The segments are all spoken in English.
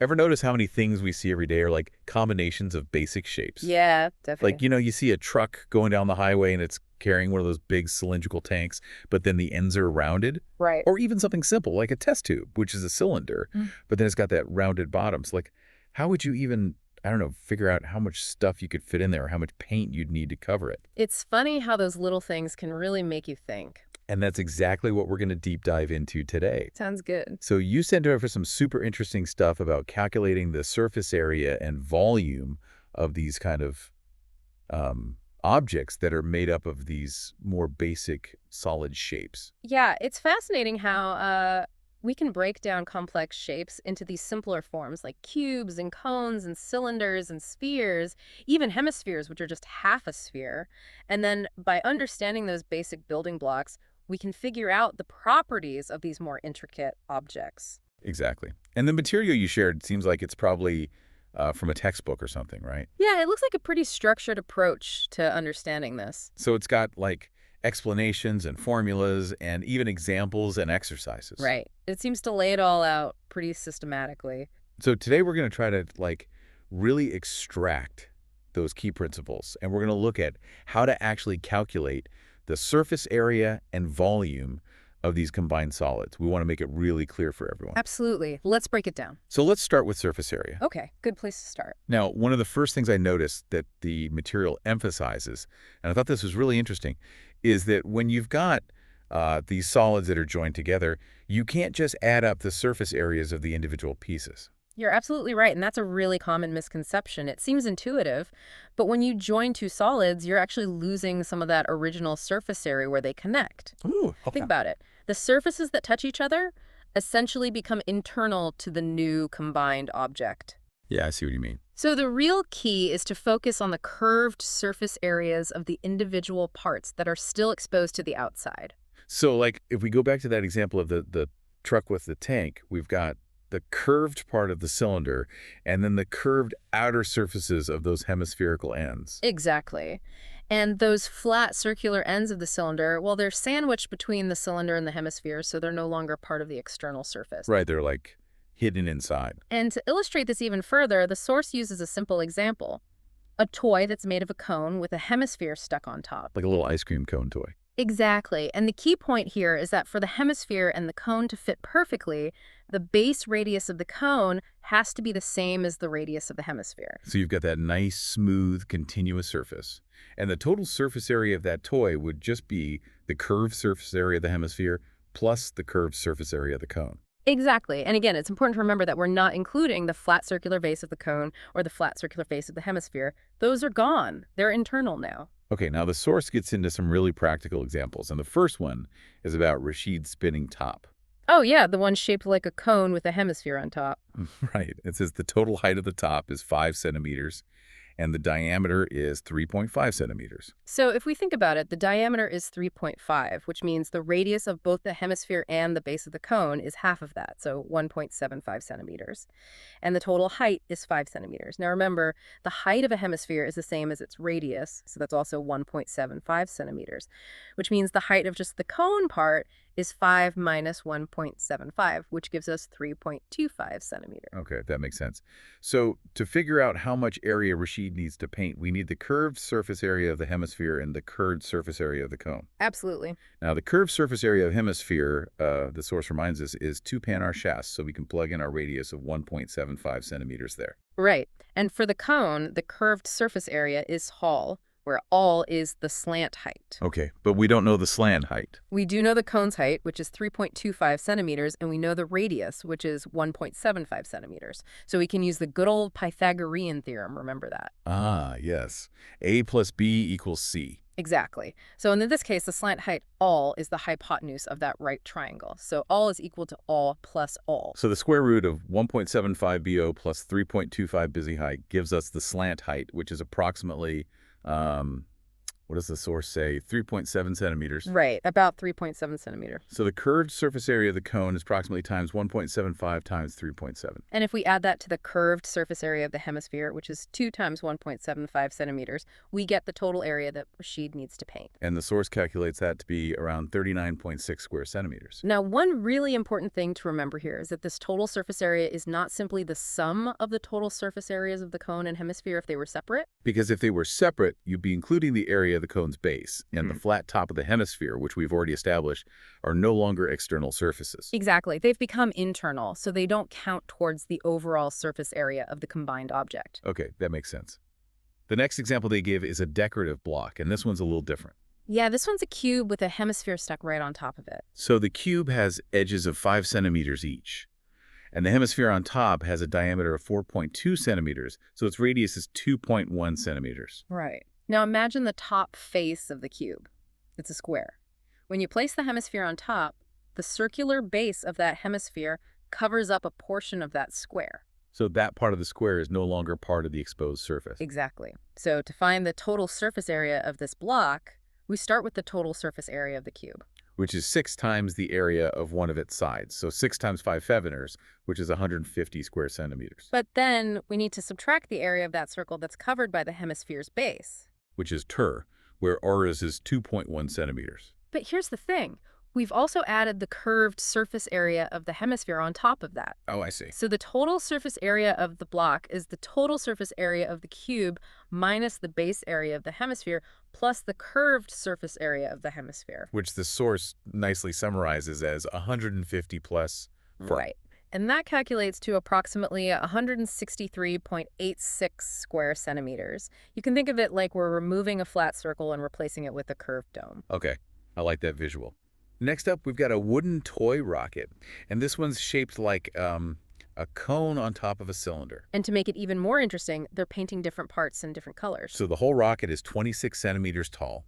Ever notice how many things we see every day are like combinations of basic shapes? Yeah, Like, definitely. you see a truck going down the highway and it's carrying one of those big cylindrical tanks, but then the ends are rounded. Right. Or even something simple like a test tube, which is a cylinder, Mm. but then it's got that rounded bottom. So, like, how would you even, I don't know, figure out how much stuff you could fit in there or how much paint you'd need to cover it? It's funny how those little things can really make you think. And that's exactly what we're going to deep dive into today. Sounds good. So you sent over some super interesting stuff about calculating the surface area and volume of these kind of objects that are made up of these more basic solid shapes. Yeah, it's fascinating how we can break down complex shapes into these simpler forms like cubes and cones and cylinders and spheres, even hemispheres, which are just half a sphere. And then by understanding those basic building blocks, we can figure out the properties of these more intricate objects. Exactly. And the material you shared seems like it's probably from a textbook or something, right? Yeah, it looks like a pretty structured approach to understanding this. So it's got like explanations and formulas and even examples and exercises. Right. It seems to lay it all out pretty systematically. So today we're going to try to like really extract those key principles, and we're going to look at how to actually calculate the surface area and volume of these combined solids. We want to make it really clear for everyone. Absolutely. Let's break it down. So let's start with surface area. Okay, good place to start. Now, one of the first things I noticed that the material emphasizes, and I thought this was really interesting, is that when you've got these solids that are joined together, you can't just add up the surface areas of the individual pieces. You're absolutely right, and that's a really common misconception. It seems intuitive, but when you join two solids, you're actually losing some of that original surface area where they connect. Ooh, okay. Think about it. The surfaces that touch each other essentially become internal to the new combined object. Yeah, I see what you mean. So the real key is to focus on the curved surface areas of the individual parts that are still exposed to the outside. So, like, if we go back to that example of the truck with the tank, we've got the curved part of the cylinder and then the curved outer surfaces of those hemispherical ends. Exactly. And those flat circular ends of the cylinder, well, they're sandwiched between the cylinder and the hemisphere, so they're no longer part of the external surface. Right, they're like hidden inside. And to illustrate this even further, the source uses a simple example. A toy that's made of a cone with a hemisphere stuck on top. Like a little ice cream cone toy. Exactly. And the key point here is that for the hemisphere and the cone to fit perfectly, the base radius of the cone has to be the same as the radius of the hemisphere. So you've got that nice, smooth, continuous surface. And the total surface area of that toy would just be the curved surface area of the hemisphere plus the curved surface area of the cone. Exactly. And again, it's important to remember that we're not including the flat circular face of the cone or the flat circular face of the hemisphere. Those are gone. They're internal now. Okay, now the source gets into some really practical examples, and the first one is about Rashid's spinning top. Oh, yeah, the one shaped like a cone with a hemisphere on top. Right. It says the total height of the top is 5 centimeters, and the diameter is 3.5 centimeters. So if we think about it, the diameter is 3.5, which means the radius of both the hemisphere and the base of the cone is half of that, so 1.75 centimeters. And the total height is 5 centimeters. Now remember, the height of a hemisphere is the same as its radius, so that's also 1.75 centimeters, which means the height of just the cone part is 5 minus 1.75, which gives us 3.25 centimeters. Okay, that makes sense. So to figure out how much area Rashid needs to paint, we need the curved surface area of the hemisphere and the curved surface area of the cone. Absolutely. Now, the curved surface area of hemisphere, the source reminds us, is 2 Panhard shafts, so we can plug in our radius of 1.75 centimeters there. Right. And for the cone, the curved surface area is Hall, where all is the slant height. Okay, but we don't know the slant height. We do know the cone's height, which is 3.25 centimeters, and we know the radius, which is 1.75 centimeters. So we can use the good old Pythagorean theorem, remember that? Ah, yes. A plus B equals C. Exactly. So in this case, the slant height all is the hypotenuse of that right triangle. So all is equal to all plus all. So the square root of 1.75 BO plus 3.25 busy height gives us the slant height, which is approximately What does the source say? 3.7 centimeters. Right, about 3.7 centimeter. So the curved surface area of the cone is approximately times 1.75 times 3.7. And if we add that to the curved surface area of the hemisphere, which is 2 times 1.75 centimeters, we get the total area that Rashid needs to paint. And the source calculates that to be around 39.6 square centimeters. Now, one really important thing to remember here is that this total surface area is not simply the sum of the total surface areas of the cone and hemisphere if they were separate. Because if they were separate, you'd be including the area of the cone's base, and the flat top of the hemisphere, which we've already established, are no longer external surfaces. Exactly. They've become internal, so they don't count towards the overall surface area of the combined object. Okay, that makes sense. The next example they give is a decorative block, and this one's a little different. Yeah, this one's a cube with a hemisphere stuck right on top of it. So the cube has edges of 5 centimeters each, and the hemisphere on top has a diameter of 4.2 centimeters, so its radius is 2.1 centimeters. Right. Now imagine the top face of the cube. It's a square. When you place the hemisphere on top, the circular base of that hemisphere covers up a portion of that square. So that part of the square is no longer part of the exposed surface. Exactly. So to find the total surface area of this block, we start with the total surface area of the cube. Which is 6 times the area of one of its sides. So 6 times 5 fevenners, which is 150 square centimeters. But then we need to subtract the area of that circle that's covered by the hemisphere's base. Which is ter, where ours is 2.1 centimeters. But here's the thing. We've also added the curved surface area of the hemisphere on top of that. Oh, I see. So the total surface area of the block is the total surface area of the cube minus the base area of the hemisphere plus the curved surface area of the hemisphere. Which the source nicely summarizes as 150 plus 4. Right. And that calculates to approximately 163.86 square centimeters. You can think of it like we're removing a flat circle and replacing it with a curved dome. Okay, I like that visual. Next up, we've got a wooden toy rocket. And this one's shaped like a cone on top of a cylinder. And to make it even more interesting, they're painting different parts in different colors. So the whole rocket is 26 centimeters tall.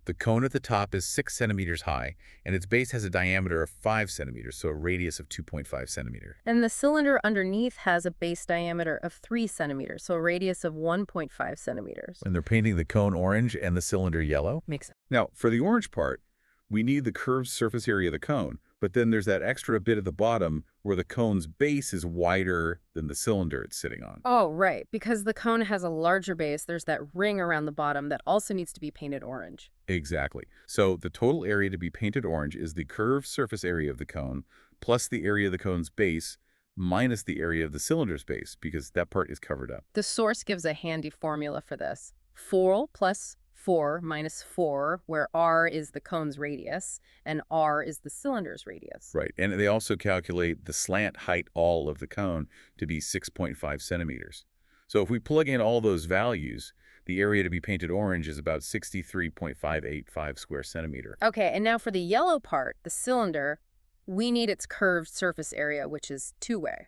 The cone at the top is 6 centimeters high, and its base has a diameter of 5 centimeters, so a radius of 2.5 centimeters. And the cylinder underneath has a base diameter of 3 centimeters, so a radius of 1.5 centimeters. And they're painting the cone orange and the cylinder yellow. Makes sense. Now, for the orange part, we need the curved surface area of the cone, but then there's that extra bit at the bottom where the cone's base is wider than the cylinder it's sitting on. Oh, right. Because the cone has a larger base, there's that ring around the bottom that also needs to be painted orange. Exactly. So the total area to be painted orange is the curved surface area of the cone plus the area of the cone's base minus the area of the cylinder's base, because that part is covered up. The source gives a handy formula for this. 4 plus 4 minus 4, where r is the cone's radius, and r is the cylinder's radius. Right. And they also calculate the slant height all of the cone to be 6.5 centimeters. So if we plug in all those values, the area to be painted orange is about 63.585 square centimeter. Okay, and now for the yellow part, the cylinder, we need its curved surface area, which is two-way.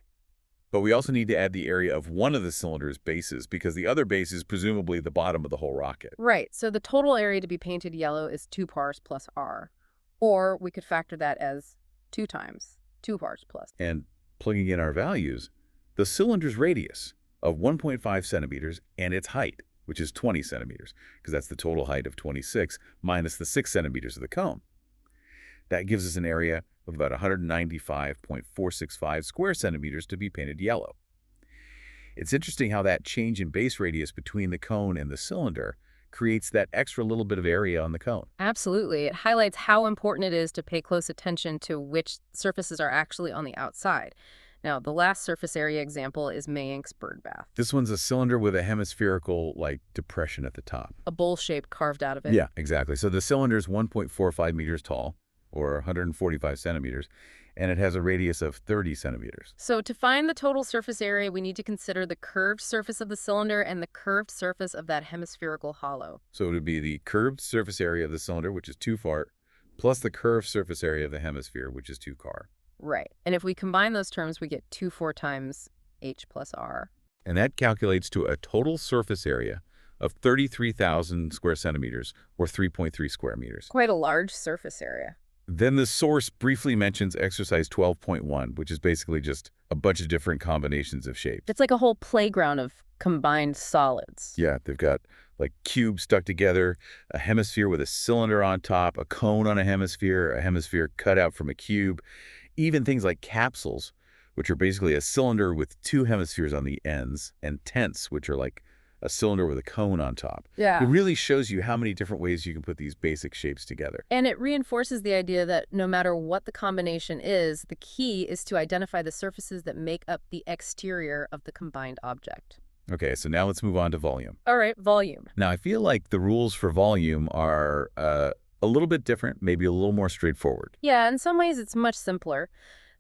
But we also need to add the area of one of the cylinder's bases, because the other base is presumably the bottom of the whole rocket. Right, so the total area to be painted yellow is 2 pars plus r. Or we could factor that as 2 times 2 pars plus. And plugging in our values, the cylinder's radius of 1.5 centimeters and its height, which is 20 centimeters, because that's the total height of 26, minus the 6 centimeters of the cone. That gives us an area of about 195.465 square centimeters to be painted yellow. It's interesting how that change in base radius between the cone and the cylinder creates that extra little bit of area on the cone. Absolutely. It highlights how important it is to pay close attention to which surfaces are actually on the outside. Now, the last surface area example is Mayank's bird bath. This one's a cylinder with a hemispherical, depression at the top. A bowl shape carved out of it. Yeah, exactly. So the cylinder is 1.45 meters tall, or 145 centimeters, and it has a radius of 30 centimeters. So to find the total surface area, we need to consider the curved surface of the cylinder and the curved surface of that hemispherical hollow. So it would be the curved surface area of the cylinder, which is 2 fart, plus the curved surface area of the hemisphere, which is 2 car. Right. And if we combine those terms, we get 2 4 times h plus r. And that calculates to a total surface area of 33,000 square centimeters, or 3.3 square meters. Quite a large surface area. Then the source briefly mentions exercise 12.1, which is basically just a bunch of different combinations of shapes. It's like a whole playground of combined solids. Yeah, they've got like cubes stuck together, a hemisphere with a cylinder on top, a cone on a hemisphere cut out from a cube, even things like capsules, which are basically a cylinder with two hemispheres on the ends, and tents, which are like a cylinder with a cone on top. It Yeah. really shows you how many different ways you can put these basic shapes together. And it reinforces the idea that no matter what the combination is, the key is to identify the surfaces that make up the exterior of the combined object. Okay, so now let's move on to volume. All right, volume. Now, I feel like the rules for volume are a little bit different, maybe a little more straightforward. Yeah, in some ways it's much simpler.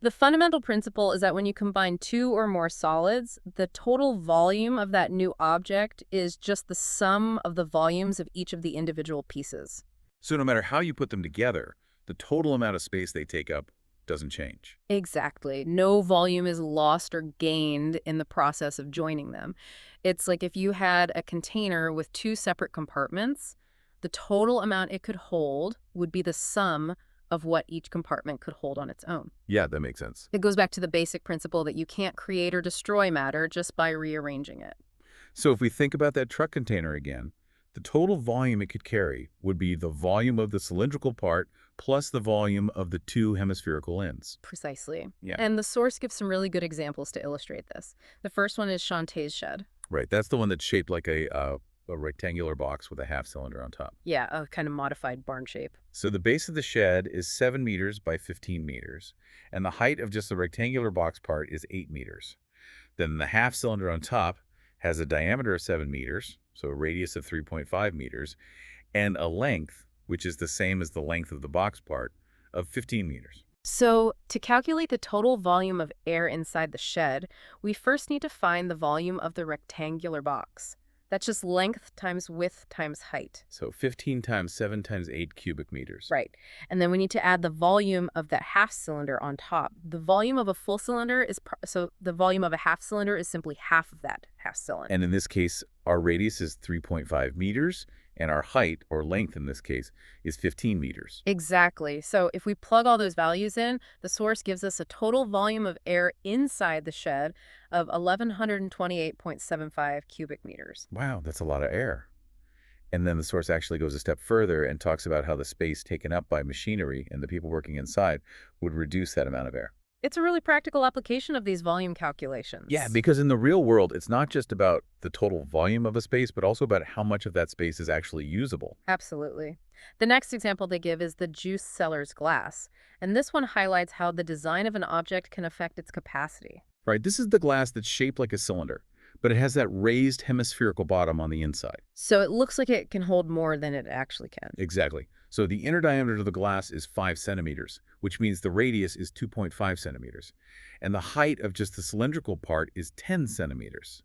The fundamental principle is that when you combine two or more solids, the total volume of that new object is just the sum of the volumes of each of the individual pieces. So no matter how you put them together, the total amount of space they take up doesn't change. Exactly. No volume is lost or gained in the process of joining them. It's like if you had a container with two separate compartments, the total amount it could hold would be the sum of what each compartment could hold on its own. Yeah, that makes sense. It goes back to the basic principle that you can't create or destroy matter just by rearranging it. So if we think about that truck container again, the total volume it could carry would be the volume of the cylindrical part plus the volume of the two hemispherical ends. Precisely. Yeah. And the source gives some really good examples to illustrate this. The first one is Shantae's shed. Right, that's the one that's shaped like a rectangular box with a half cylinder on top. Yeah, a kind of modified barn shape. So the base of the shed is 7 meters by 15 meters, and the height of just the rectangular box part is 8 meters. Then the half cylinder on top has a diameter of 7 meters, so a radius of 3.5 meters, and a length, which is the same as the length of the box part, of 15 meters. So, to calculate the total volume of air inside the shed, we first need to find the volume of the rectangular box. That's just length times width times height. So 15 times 7 times 8 cubic meters. Right. And then we need to add the volume of that half cylinder on top. The volume of a full cylinder is, so the volume of a half cylinder is simply half of that half cylinder. And in this case, our radius is 3.5 meters, and our height, or length in this case, is 15 meters. Exactly. So if we plug all those values in, the source gives us a total volume of air inside the shed of 1,128.75 cubic meters. Wow, that's a lot of air. And then the source actually goes a step further and talks about how the space taken up by machinery and the people working inside would reduce that amount of air. It's a really practical application of these volume calculations. Yeah, because in the real world, it's not just about the total volume of a space, but also about how much of that space is actually usable. Absolutely. The next example they give is the juice cellar's glass, and this one highlights how the design of an object can affect its capacity. Right, this is the glass that's shaped like a cylinder, but it has that raised hemispherical bottom on the inside. So it looks like it can hold more than it actually can. Exactly. So the inner diameter of the glass is 5 centimeters, which means the radius is 2.5 centimeters. And the height of just the cylindrical part is 10 centimeters.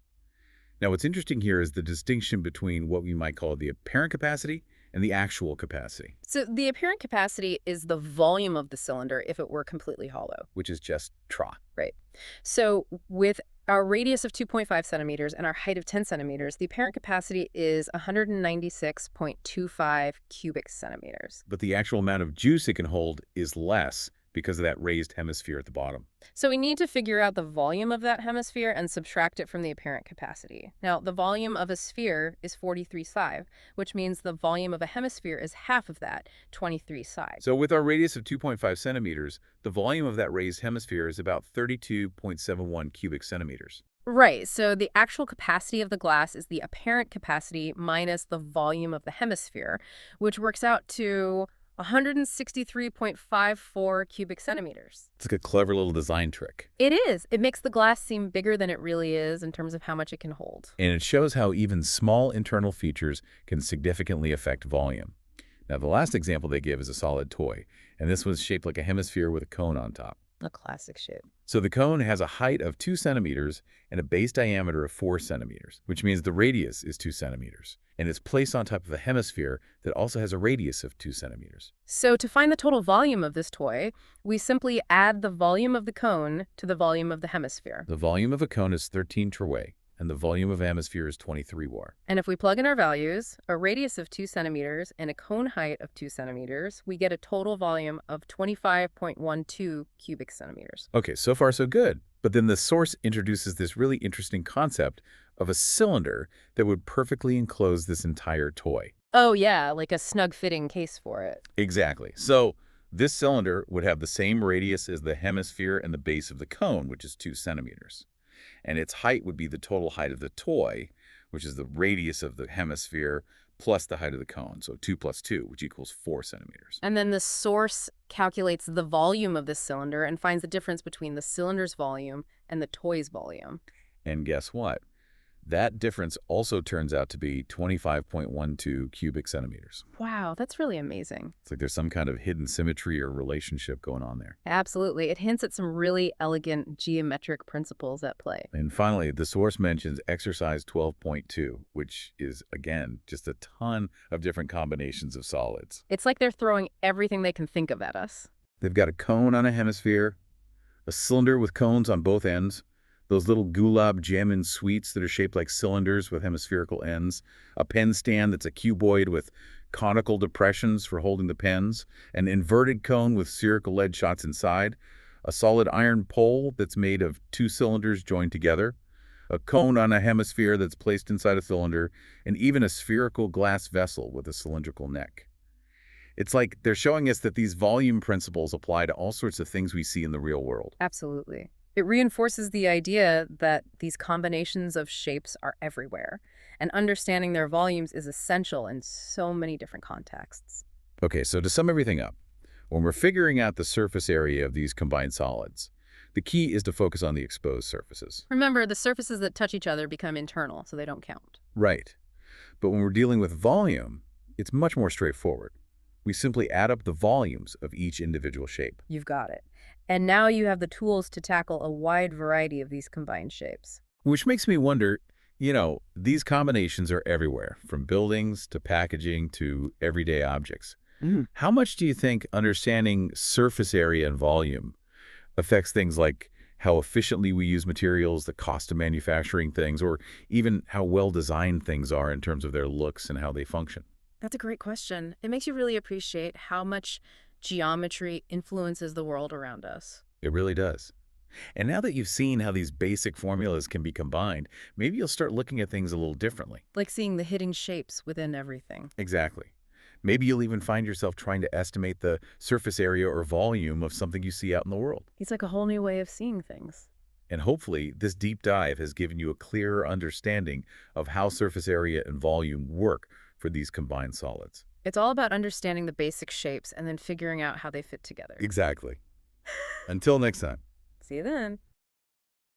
Now, what's interesting here is the distinction between what we might call the apparent capacity and the actual capacity, So the apparent capacity is the volume of the cylinder if it were completely hollow. which is just tra. Right. So with our radius of 2.5 centimeters and our height of 10 centimeters, the apparent capacity is 196.25 cubic centimeters. But the actual amount of juice it can hold is less because of that raised hemisphere at the bottom. So we need to figure out the volume of that hemisphere and subtract it from the apparent capacity. Now, the volume of a sphere is 43 psi, which means the volume of a hemisphere is half of that, 23 psi. So with our radius of 2.5 centimeters, the volume of that raised hemisphere is about 32.71 cubic centimeters. Right, so the actual capacity of the glass is the apparent capacity minus the volume of the hemisphere, which works out to 163.54 cubic centimeters. It's like a clever little design trick. It is. It makes the glass seem bigger than it really is in terms of how much it can hold. And it shows how even small internal features can significantly affect volume. Now, the last example they give is a solid toy, and this was shaped like a hemisphere with a cone on top. A classic shape. So the cone has a height of 2 centimeters and a base diameter of 4 centimeters, which means the radius is 2 centimeters. And it's placed on top of a hemisphere that also has a radius of 2 centimeters. So to find the total volume of this toy, we simply add the volume of the cone to the volume of the hemisphere. The volume of a cone is 13 troy, and the volume of atmosphere is 23 bar. And if we plug in our values, a radius of 2 centimeters and a cone height of 2 centimeters, we get a total volume of 25.12 cubic centimeters. Okay, so far so good. But then the source introduces this really interesting concept of a cylinder that would perfectly enclose this entire toy. Oh yeah, like a snug-fitting case for it. Exactly. So this cylinder would have the same radius as the hemisphere and the base of the cone, which is 2 centimeters. And its height would be the total height of the toy, which is the radius of the hemisphere plus the height of the cone. So 2 plus 2, which equals 4 centimeters. And then the source calculates the volume of the cylinder and finds the difference between the cylinder's volume and the toy's volume. And guess what? That difference also turns out to be 25.12 cubic centimeters. Wow, that's really amazing. It's like there's some kind of hidden symmetry or relationship going on there. Absolutely. It hints at some really elegant geometric principles at play. And finally, the source mentions exercise 12.2, which is, again, just a ton of different combinations of solids. It's like they're throwing everything they can think of at us. They've got a cone on a hemisphere, a cylinder with cones on both ends, those little gulab jamun sweets that are shaped like cylinders with hemispherical ends, a pen stand that's a cuboid with conical depressions for holding the pens, an inverted cone with spherical lead shots inside, a solid iron pole that's made of 2 cylinders joined together, a cone on a hemisphere that's placed inside a cylinder, and even a spherical glass vessel with a cylindrical neck. It's like they're showing us that these volume principles apply to all sorts of things we see in the real world. Absolutely. It reinforces the idea that these combinations of shapes are everywhere, and understanding their volumes is essential in so many different contexts. Okay, so to sum everything up, when we're figuring out the surface area of these combined solids, the key is to focus on the exposed surfaces. Remember, the surfaces that touch each other become internal, so they don't count. Right. But when we're dealing with volume, it's much more straightforward. We simply add up the volumes of each individual shape. You've got it. And now you have the tools to tackle a wide variety of these combined shapes. Which makes me wonder, these combinations are everywhere, from buildings to packaging to everyday objects. How much do you think understanding surface area and volume affects things like how efficiently we use materials, the cost of manufacturing things, or even how well-designed things are in terms of their looks and how they function? That's a great question. It makes you really appreciate how much geometry influences the world around us. It really does. And now that you've seen how these basic formulas can be combined, maybe you'll start looking at things a little differently. Like seeing the hidden shapes within everything. Exactly. Maybe you'll even find yourself trying to estimate the surface area or volume of something you see out in the world. It's like a whole new way of seeing things. And hopefully, this deep dive has given you a clearer understanding of how surface area and volume work for these combined solids. It's all about understanding the basic shapes and then figuring out how they fit together. Exactly. Until next time. See you then.